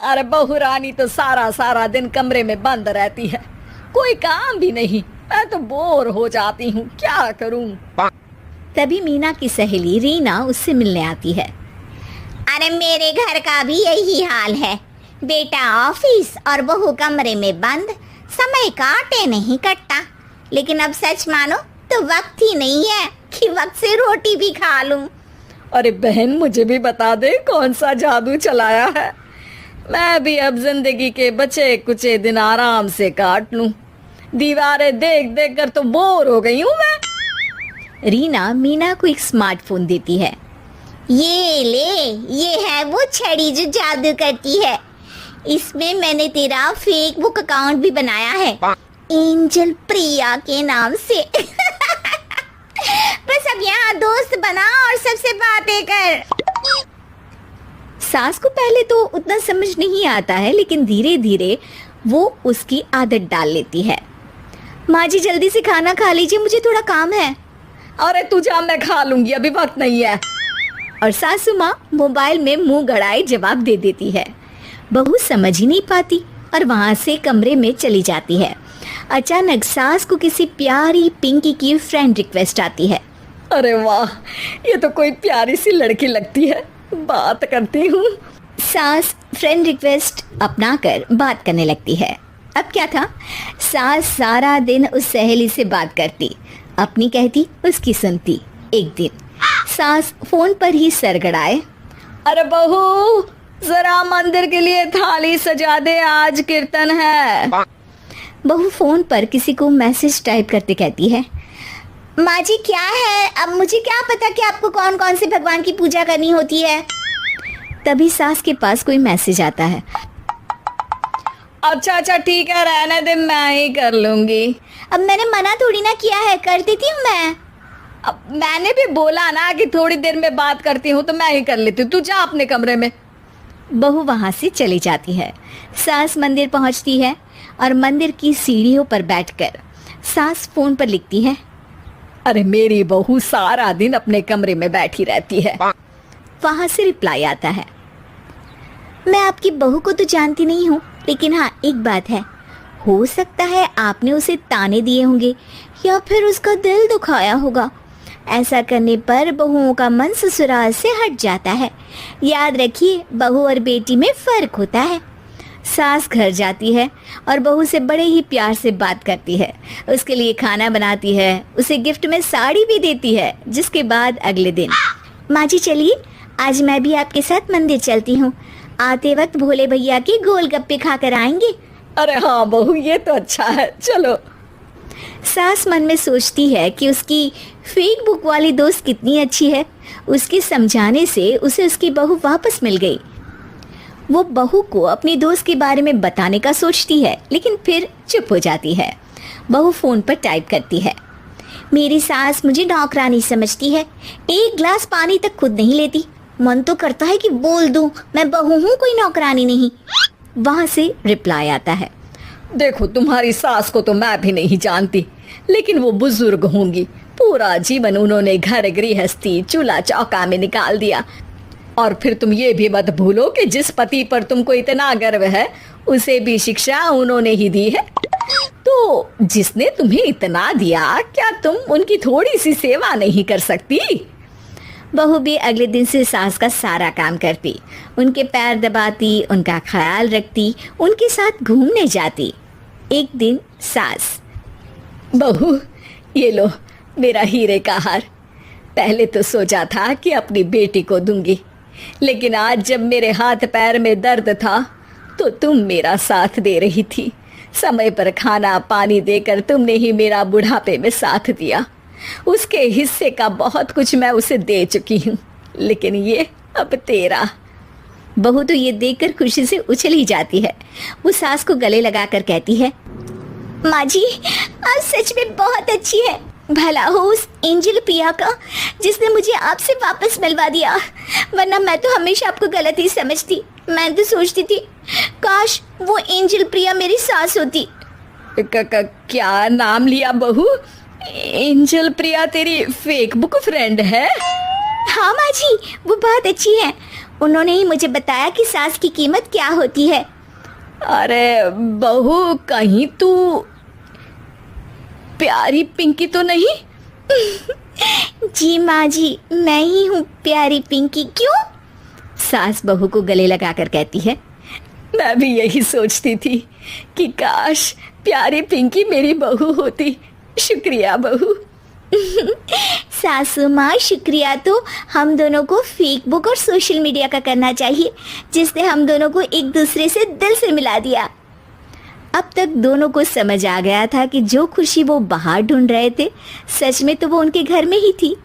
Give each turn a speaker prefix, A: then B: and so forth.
A: अरे बहू रानी तो सारा सारा दिन कमरे में बंद रहती है, कोई काम भी नहीं। मैं तो बोर हो जाती हूँ, क्या करूँ।
B: तभी मीना की सहेली रीना उससे मिलने आती है। अरे मेरे घर का भी यही हाल है, बेटा ऑफिस और बहू कमरे में बंद, समय काटे नहीं कटता। लेकिन अब सच मानो तो वक्त ही नहीं है कि वक्त से रोटी भी खा लूं।
A: अरे बहन, मुझे भी बता दे कौन सा जादू चलाया है। मैं भी अब जिंदगी के बचे कुचे दिन आराम से काट लूं। दीवारें देख देख कर तो बोर हो गई हूँ मैं।
B: रीना मीना को एक स्मार्टफोन देती है। ये ले, ये है वो छड़ी जो जादू करती है। इसमें मैंने तेरा फेसबुक अकाउंट भी बनाया है, एंजल प्रिया के नाम से। बस अब यहाँ दोस्त बना और सबसे बातें कर। सास को पहले तो उतना समझ नहीं आता है, लेकिन धीरे धीरे वो उसकी आदत डाल लेती है। माँ जी जल्दी से खाना खा लीजिए, मुझे थोड़ा काम है।
A: अरे तू जा, मैं खा लूंगी, अभी वक्त नहीं है।
B: और सासू माँ मोबाइल में मुंह गड़ाए जवाब दे देती है। बहू समझ ही नहीं पाती और वहाँ से कमरे में चली जाती है। अचानक सास को किसी प्यारी पिंकी की फ्रेंड रिक्वेस्ट आती है।
A: अरे वाह, ये तो कोई प्यारी सी लड़की लगती है, बात करती हूँ।
B: सास फ्रेंड रिक्वेस्ट अपनाकर बात करने लगती है। अब क्या था, सास सारा दिन उस सहेली से बात करती, अपनी कहती उसकी सुनती। एक दिन सास फोन पर ही सरगड़ाए।
A: अरे बहू, जरा मंदिर के लिए थाली सजा दे, आज कीर्तन है।
B: बहू फोन पर किसी को मैसेज टाइप करते कहती है। माँ जी क्या है, अब मुझे क्या पता कि आपको कौन कौन से भगवान की पूजा करनी होती है। तभी सास के पास कोई मैसेज आता है।
A: अच्छा अच्छा ठीक है, रहने दे, मैं ही कर लूंगी।
B: अब मैंने मना थोड़ी ना किया है, कर देती हूँ मैं।
A: अब मैंने भी बोला ना कि थोड़ी देर में बात करती हूँ, तो मैं ही कर लेती हूँ, तू जा अपने कमरे में।
B: बहू वहाँ से चली जाती है। सास मंदिर पहुँचती है और मंदिर की सीढ़ियों पर बैठकर सास फोन पर लिखती है।
A: अरे मेरी बहू सारा दिन अपने कमरे में बैठी रहती है।
B: वहाँ से रिप्लाई आता है। मैं आपकी बहू को तो जानती नहीं हूँ, लेकिन हाँ एक बात है, हो सकता है आपने उसे ताने दिए होंगे या फिर उसका दिल दुखाया होगा। ऐसा करने पर बहुओं का मन ससुराल से हट जाता है। याद रखिए, बहू और बेटी में फर्क होता है। सास घर जाती है और बहू से बड़े ही प्यार से बात करती है, उसके लिए खाना बनाती है, उसे गिफ्ट में साड़ी भी देती है। जिसके बाद अगले दिन, माँ जी चलिए, आज मैं भी आपके साथ मंदिर चलती हूँ, आते वक्त भोले भैया के गोलगप्पे खा कर आएंगे।
A: अरे हाँ बहू, ये तो अच्छा है, चलो।
B: सास मन में सोचती है कि उसकी फेसबुक वाली दोस्त कितनी अच्छी है। उसके समझाने से उसे उसकी बहू वापस मिल गई। वो बहू को अपनी दोस्त के बारे में बताने का सोचती है, लेकिन फिर चुप हो जाती है। बहू फोन पर टाइप करती है। मेरी सास मुझे नौकरानी समझती है, एक गिलास पानी तक खुद नहीं लेती। मन तो करता है कि बोल दूं, मैं बहू हूँ, कोई नौकरानी नहीं। वहाँ से रिप्लाई आता है।
A: देखो, तुम्हारी सास को तो मैं भी नहीं जानती, लेकिन वो बुजुर्ग होंगी। पूरा जीवन उन्होंने घर गृहस्थी चूल्हा चौका में निकाल दिया। और फिर तुम ये भी मत भूलो कि जिस पति पर तुमको इतना गर्व है, उसे भी शिक्षा उन्होंने ही दी है। तो जिसने तुम्हें इतना दिया, क्या तुम उनकी थोड़ी सी सेवा नहीं कर सकती?
B: बहू भी अगले दिन से सास का सारा काम करती, उनके पैर दबाती, उनका ख्याल रखती, उनके साथ घूमने जाती। एक दिन सास,
A: बहू ये लो मेरा हीरे का हार। पहले तो सोचा था कि अपनी बेटी को दूंगी, लेकिन आज जब मेरे हाथ पैर में दर्द था तो तुम मेरा साथ दे रही थी। समय पर खाना पानी देकर तुमने ही मेरा बुढ़ापे में साथ दिया। उसके हिस्से का बहुत कुछ मैं उसे दे चुकी हूँ, लेकिन ये अब तेरा।
B: बहू तो ये देखकर खुशी से उछल ही जाती है। वो सास को गले लगाकर कहती है, माँ जी आज सच में बहुत अच्छी है। भला हो उस एंजल प्रिया का, जिसने मुझे आपसे वापस मिलवा दिया, वरना मैं तो हमेशा आपको गलत ही समझती। मैं तो सोचती थी काश वो एंजल प्रिया मेरी सास होती।
A: क्या नाम लिया बहू? एंजल प्रिया तेरी फेसबुक फ्रेंड है?
B: हाँ माँ जी, वो बहुत अच्छी है। उन्होंने ही मुझे बताया कि सास की कीमत क्या होती है।
A: अरे बहू, कहीं तू प्यारी पिंकी तो नहीं?
B: जी माँ जी, मैं ही हूँ प्यारी पिंकी। क्यों?
A: सास बहू को गले लगाकर कहती है। मैं भी यही सोचती थी कि काश प्यारी पिंकी मेरी बहू होती। शुक्रिया बहू।
B: सासू माँ, शुक्रिया तो हम दोनों को फेसबुक और सोशल मीडिया का करना चाहिए, जिसने हम दोनों को एक दूसरे से दिल से मिला दिया। अब तक दोनों को समझ आ गया था कि जो खुशी वो बाहर ढूंढ रहे थे, सच में तो वो उनके घर में ही थी।